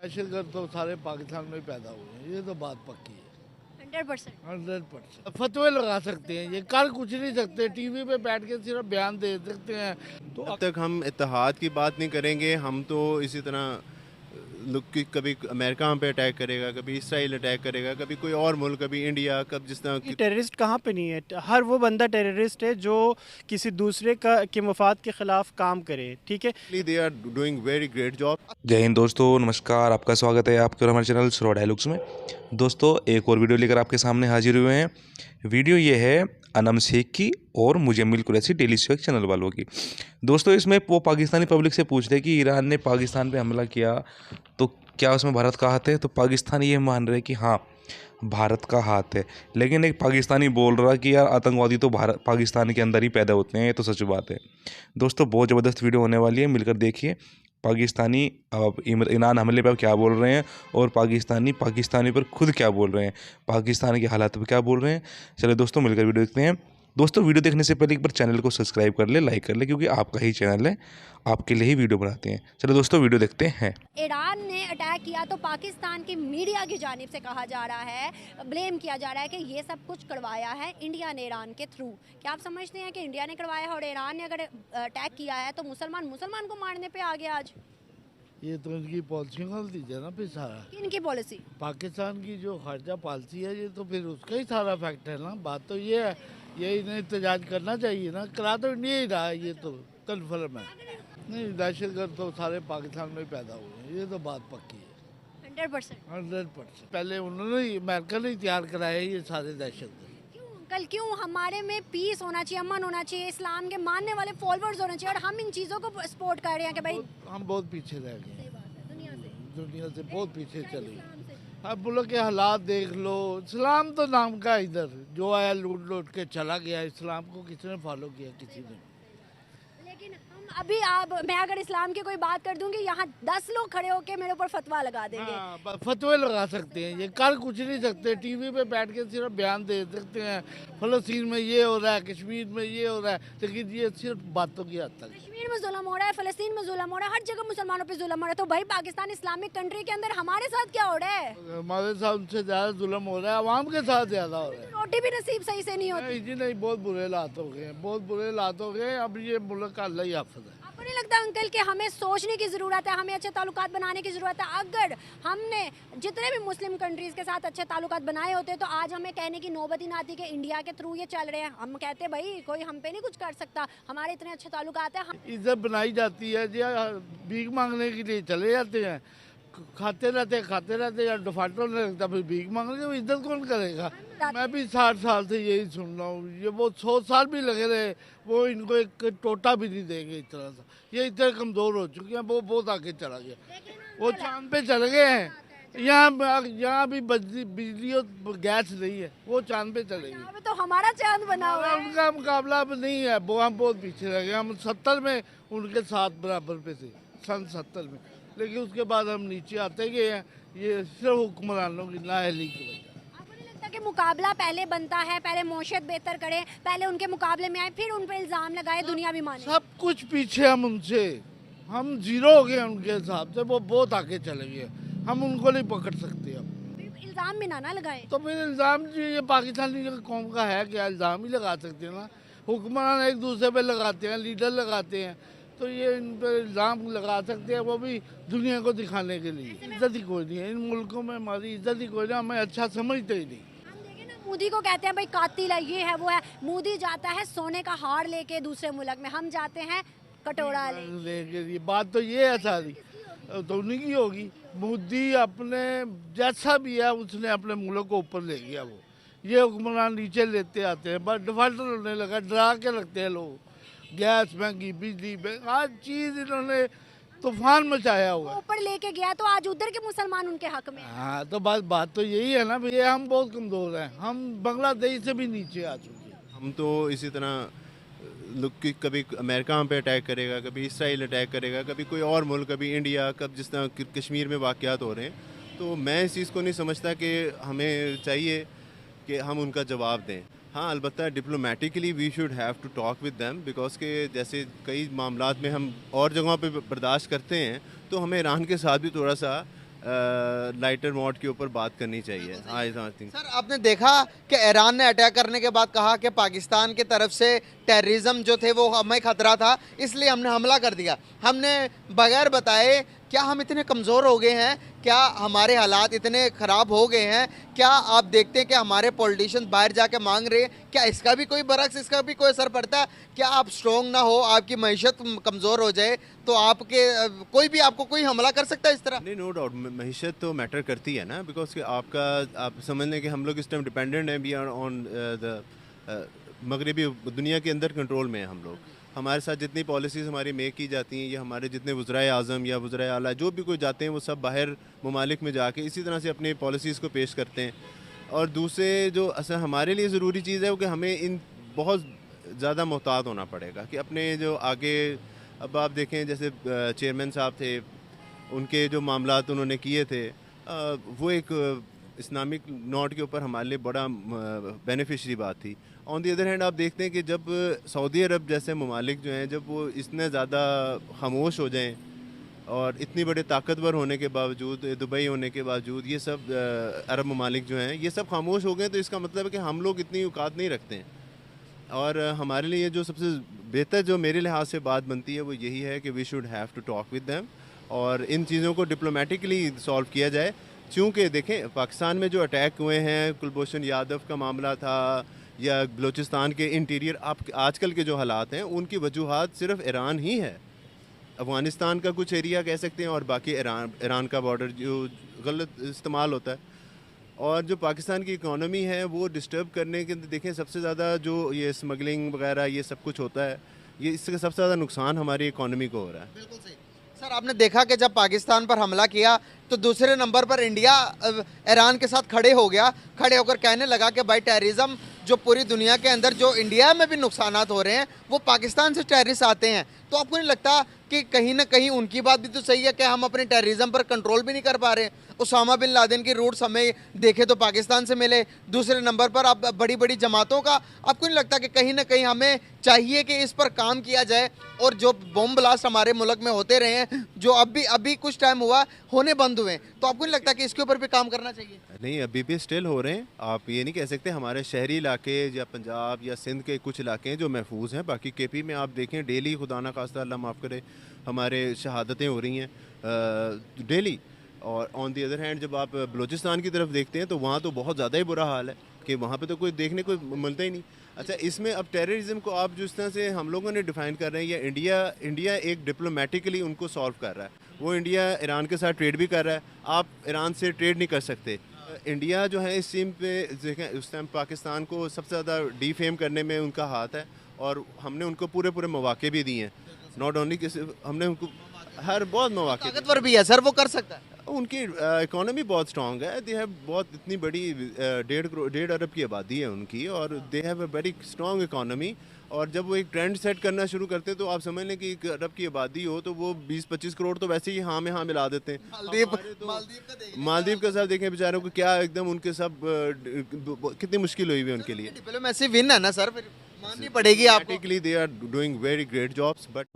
दहशतगर्द तो सारे पाकिस्तान में पैदा हुए हैं, ये तो बात पक्की है। 100% फतवे लगा सकते हैं, ये कर कुछ नहीं सकते, टीवी पे बैठ के सिर्फ बयान दे सकते हैं। तो जब तक हम इत्तेहाद की बात नहीं करेंगे, हम तो इसी तरह लोग कि कभी अमेरिका हम पे अटैक करेगा, कभी इसराइल अटैक करेगा, कभी कोई और मुल्क, कभी इंडिया, कब जिस तरह कि टेररिस्ट कहाँ पे नहीं है। हर वो बंदा टेररिस्ट है जो किसी दूसरे का के मफाद के ख़िलाफ़ काम करे। ठीक है, they are doing very great job. जय हिंद दोस्तों, नमस्कार। आपका स्वागत है आपके और हमारे चैनल स्लो डायलॉग्स में। दोस्तों, एक और वीडियो लेकर आपके सामने हाजिर हुए हैं। वीडियो ये है अनम शेख की और मुजम्मिल कुरैशी डेली शेख चैनल वालों की। दोस्तों, इसमें वो पाकिस्तानी पब्लिक से पूछते हैं कि ईरान ने पाकिस्तान पे हमला किया तो क्या उसमें भारत का हाथ है। तो पाकिस्तान ये मान रहे कि हाँ, भारत का हाथ है। लेकिन एक पाकिस्तानी बोल रहा कि यार आतंकवादी तो भारत पाकिस्तान के अंदर ही पैदा होते हैं। ये तो सच बात है। दोस्तों, बहुत ज़बरदस्त वीडियो होने वाली है, मिलकर देखिए। पाकिस्तानी ईरान हमले पर क्या बोल रहे हैं और पाकिस्तानी पर खुद क्या बोल रहे हैं, पाकिस्तान के हालात पर क्या बोल रहे हैं। चलिए दोस्तों, मिलकर वीडियो देखते हैं। दोस्तों, वीडियो देखने से पहले एक बार चैनल को सब्सक्राइब कर ले, लाइक कर ले, क्योंकि आपका ही चैनल है, आपके लिए ही वीडियो बनाते हैं। चलो दोस्तों, वीडियो देखते हैं। ईरान ने अटैक किया तो पाकिस्तान की मीडिया की जानिब से कहा जा रहा है, ब्लेम किया जा रहा है कि ये सब कुछ करवाया है इंडिया ने ईरान के थ्रू। क्या आप समझते हैं कि इंडिया ने करवाया है और ईरान ने अगर अटैक किया है तो मुसलमान को मारने पे आ गया आज? ये तो इनकी पॉलिसी गलती है ना, फिर सारा इनकी पॉलिसी पाकिस्तान की जो खारजा पॉलिसी है, ये तो फिर उसका ही सारा फैक्ट है ना। बात तो ये है, ये इन्हें एहतजाज करना चाहिए ना, करा तो इंडिया ही रहा है, ये तो कन्फर्म है। नहीं, दहशतगर्द तो सारे पाकिस्तान में पैदा हुए हैं, ये तो बात पक्की है। 100%। पहले उन्होंने ही, अमेरिका ने ही तैयार कराया ये सारे दहशतगर्द। क्यों हमारे में पीस होना चाहिए, अमन होना चाहिए, इस्लाम के मानने वाले फॉलोअर्स होने चाहिए, और हम इन चीज़ों को सपोर्ट कर रहे हैं कि भाई हम बहुत पीछे रह गए, सही बात है, दुनिया से बहुत पीछे चले गए। अब मुल्क के हालात देख लो, इस्लाम तो नाम का इधर जो आया लूट लूट के चला गया। इस्लाम को किसने फॉलो किया? किसी ने। लेकिन हम अभी मैं अगर इस्लाम की कोई बात कर दूंगी, यहाँ 10 लोग खड़े होके मेरे ऊपर फतवा लगा देंगे। हाँ, फतवे लगा सकते हैं, ये कर कुछ नहीं सकते, टीवी पे बैठ के सिर्फ बयान दे सकते हैं, फलस्तीन में ये हो रहा है, कश्मीर में ये हो रहा है, लेकिन ये सिर्फ बातों की हद तक। कश्मीर में जुल्म हो रहा है, फलस्तीन में जुल्म हो रहा है, हर जगह मुसलमानों पे जुल्म हो रहा है, तो भाई पाकिस्तान इस्लामिक कंट्री के अंदर हमारे साथ क्या हो रहा है? हमारे साथ उनसे ज्यादा जुल्म हो रहा है, अवाम के साथ ज्यादा हो रहा है। रोटी भी नसीब सही से नहीं होती। नहीं जी नहीं, बहुत बुरे हालात हो गए, बहुत बुरे हालात हो गए। अब ये मुल्क का अल्लाह ही हाफिज़ है। आपको नहीं लगता अंकल कि हमें सोचने की ज़रूरत है, हमें अच्छे ताल्लुकात बनाने की ज़रूरत है? अगर हमने जितने भी मुस्लिम कंट्रीज़ के साथ अच्छे ताल्लुकात बनाए होते तो आज हमें कहने की नौबत ही ना आती कि इंडिया के थ्रू ये चल रहे हैं। हम कहते भाई कोई हम पे नहीं कुछ कर सकता, हमारे इतने अच्छे ताल्लुकात हैं। इज्जत बनाई जाती है जी, भीख मांगने के लिए चले जाते हैं, खाते रहते या डिफाल्टर नहीं लगता, फिर भीख मांगने की इज्जत कौन करेगा? मैं भी 60 साल से यही सुन रहा हूँ, ये वो 100 साल भी लगे रहे, वो इनको एक टोटा भी नहीं देंगे इस तरह से। ये इतने कमज़ोर हो चुके हैं, वो बहुत आगे चला गया, वो चांद पे चले गए हैं। यहाँ भी बिजली और गैस नहीं है, वो चांद पे चले गए। अब तो हमारा चांद बना हुआ है। उनका मुकाबला अब नहीं है, वो हम बहुत पीछे रह गए। हम 70 में उनके साथ बराबर पे थे, सन 70 में, लेकिन उसके बाद हम नीचे आते गए हैं, ये सिर्फ हुक्मरानों की नाअहली की वजह। आपको नहीं लगता कि मुकाबला पहले बनता है, पहले मौशियत बेहतर करें, पहले उनके मुकाबले में आए, फिर उन पे इल्ज़ाम लगाए, दुनिया भी माने? सब कुछ पीछे हम उनसे, हम जीरो हो गए उनके हिसाब से, वो बहुत आगे चले गए, हम उनको नहीं पकड़ सकते अब। फिर इल्ज़ाम भी ना लगाए। तो फिर इल्ज़ाम जी ये पाकिस्तानी कौम का है क्या? इल्ज़ाम ही लगा सकते हैं ना, हुक्मरान एक दूसरे पे लगाते हैं, लीडर लगाते हैं, तो ये इन पर इल्ज़ाम लगा सकते हैं, वो भी दुनिया को दिखाने के लिए। इज्जत ही कोई नहीं है इन मुल्कों में, हमारी इज्जत ही कोई नहीं, हमें अच्छा समझते ही नहीं। हम देखें ना, मोदी को कहते हैं भाई कातिल है, ये है वो है। मोदी जाता है सोने का हार लेके दूसरे मुल्क में, हम जाते हैं कटोरा लेके। ये बात तो ये है सारी, तो उन्हीं की होगी। मोदी अपने जैसा भी है उसने अपने मुल्क को ऊपर ले गया, वो ये हुक्मरान नीचे लेते आते हैं, बस डिफाल्टर होने लगा, डरा के रखते हैं लोग। गैस महंगी, बिजली महंगी, हर चीज़ इन्होंने तूफान मचाया हुआ है। ऊपर लेके गया तो आज उधर के मुसलमान उनके हक में। हाँ, तो बात तो यही है ना भैया, हम बहुत कमज़ोर हैं, हम बांग्लादेश से भी नीचे आ चुके हैं। हम तो इसी तरह लोग कि कभी अमेरिका हम पे अटैक करेगा, कभी इसराइल अटैक करेगा, कभी कोई और मुल्क, कभी इंडिया, कब जिस तरह कश्मीर में वाक़यात हो रहे हैं। तो मैं इस चीज़ को नहीं समझता कि हमें चाहिए कि हम उनका जवाब दें। हाँ, अलबत्ता diplomatically we should have to talk with them, because के जैसे कई मामलात में हम और जगहों पे बर्दाश्त करते हैं, तो हमें ईरान के साथ भी थोड़ा सा लाइटर मोड के ऊपर बात करनी चाहिए। आई थिंक सर आपने देखा कि ईरान ने अटैक करने के बाद कहा कि पाकिस्तान की तरफ से टेररिज्म जो थे वो हमें खतरा था, इसलिए हमने हमला कर दिया। हमने बगैर बताए, क्या हम इतने कमज़ोर हो गए हैं, क्या हमारे हालात इतने ख़राब हो गए हैं, क्या आप देखते हैं कि हमारे पॉलिटिशियन बाहर जाके मांग रहे हैं, क्या इसका भी कोई बरक्स, इसका भी कोई असर पड़ता है? क्या आप स्ट्रॉन्ग ना हो, आपकी मईशत कमज़ोर हो जाए तो आपके कोई भी आपको कोई हमला कर सकता है इस तरह? नहीं, नो डाउट मईशत तो मैटर करती है ना, बिकॉज कि आपका आप समझ लें कि हम लोग इस टाइम डिपेंडेंट हैं, वी आर ऑन द मगरबी दुनिया के अंदर कंट्रोल में हैं हम लोग। हमारे साथ जितनी पॉलिसीज़ हमारी मेक की जाती हैं या हमारे जितने वज़राए आज़म या वज़राए आला जो भी कोई जाते हैं वो सब बाहर ममालिक में जाके इसी तरह से अपनी पॉलिसीज़ को पेश करते हैं। और दूसरे जो असल हमारे लिए ज़रूरी चीज़ है वो कि हमें इन बहुत ज़्यादा मोहतात होना पड़ेगा कि अपने जो आगे, अब आप देखें जैसे चेयरमैन साहब थे, उनके जो मामलात उन्होंने किए थे वो एक इस्लामिक नोट के ऊपर हमारे लिए बड़ा बेनिफिशरी बात थी। ऑन दी अदर हैंड आप देखते हैं कि जब सऊदी अरब जैसे ममालिक जो हैं जब वो इतने ज़्यादा खामोश हो जाएं और इतनी बड़े ताकतवर होने के बावजूद, दुबई होने के बावजूद, ये सब अरब ममालिक जो हैं ये सब खामोश हो गए, तो इसका मतलब है कि हम लोग इतनी औकात नहीं रखते हैं। और हमारे लिए जो सबसे बेहतर जो मेरे लिहाज से बात बनती है वो यही है कि we should have to talk with them और इन चीज़ों को डिप्लोमेटिकली सॉल्व किया जाए। चूँकि देखें पाकिस्तान में जो अटैक हुए हैं, कुलभूषण यादव का मामला था या बलूचिस्तान के इंटीरियर, आप आजकल के जो हालात हैं उनकी वजूहात सिर्फ ईरान ही है। अफ़गानिस्तान का कुछ एरिया कह सकते हैं और बाकी ईरान का बॉर्डर जो गलत इस्तेमाल होता है। और जो पाकिस्तान की इकॉनमी है वो डिस्टर्ब करने के, देखें सबसे ज़्यादा जो ये स्मगलिंग वगैरह ये सब कुछ होता है, ये इससे सबसे ज़्यादा नुकसान हमारी इकॉनमी को हो रहा है। बिल्कुल सही। सर आपने देखा कि जब पाकिस्तान पर हमला किया तो दूसरे नंबर पर इंडिया ईरान के साथ खड़े हो गया, खड़े होकर कहने लगा कि भाई टेररिज्म जो पूरी दुनिया के अंदर जो इंडिया में भी नुकसानात हो रहे हैं वो पाकिस्तान से टेररिस्ट आते हैं। तो आपको नहीं लगता कि कहीं ना कहीं उनकी बात भी तो सही है कि हम अपने टेररिज्म पर कंट्रोल भी नहीं कर पा रहे? उसामा बिन लादेन के रूट्स हमें देखे तो पाकिस्तान से मिले, दूसरे नंबर पर अब बड़ी बड़ी जमातों का, आपको नहीं लगता कि कहीं ना कहीं हमें चाहिए कि इस पर काम किया जाए? और जो बम ब्लास्ट हमारे मुल्क में होते रहे हैं, जो अभी कुछ टाइम हुआ होने बंद हुए, तो आपको नहीं लगता कि इसके ऊपर भी काम करना चाहिए? नहीं, अभी भी स्टिल हो रहे हैं। आप ये नहीं कह सकते। हमारे शहरी इलाके या पंजाब या सिंध के कुछ इलाके हैं जो महफूज हैं, बाकी केपी में आप देखें डेली खुदा ना खास्ता अल्लाह माफ़ करे हमारे शहादतें हो रही हैं डेली। और ऑन दी अदर हैंड जब आप बलूचिस्तान की तरफ देखते हैं तो वहाँ तो बहुत ज़्यादा ही बुरा हाल है कि वहाँ पे तो कोई देखने को मिलता ही नहीं। अच्छा, इसमें अब टेररिज्म को आप जिस तरह से हम लोगों ने डिफ़ाइन कर रहे हैं या इंडिया एक डिप्लोमेटिकली उनको सॉल्व कर रहा है। वो इंडिया ईरान के साथ ट्रेड भी कर रहा है, आप ईरान से ट्रेड नहीं कर सकते। इंडिया जो है इस सीम पे देखें, उस टाइम पाकिस्तान को सबसे ज़्यादा डीफेम करने में उनका हाथ है और हमने उनको पूरे मौके भी दिए हैं। नॉट ओनली कि हमने उनको हर बहुत मौके, ताकतवर भी है सर, वो कर सकता है। उनकी इकोनॉमी बहुत स्ट्रॉन्ग है। दे हैव बहुत इतनी बड़ी 1.5 अरब की आबादी है उनकी और they have a very strong economy. और जब वो एक ट्रेंड सेट करना शुरू करते हैं तो आप समझ लें कि 1 अरब की आबादी हो तो वो 20-25 करोड़ तो वैसे ही हाँ में हाँ मिला देते हैं। मालदीव का सब देखें बेचारों को क्या एकदम उनके सब कितनी मुश्किल हुई हुई है उनके लिए। डिप्लोमेसी विन है ना सर, फिर माननी पड़ेगी आपको। They are doing very great jobs but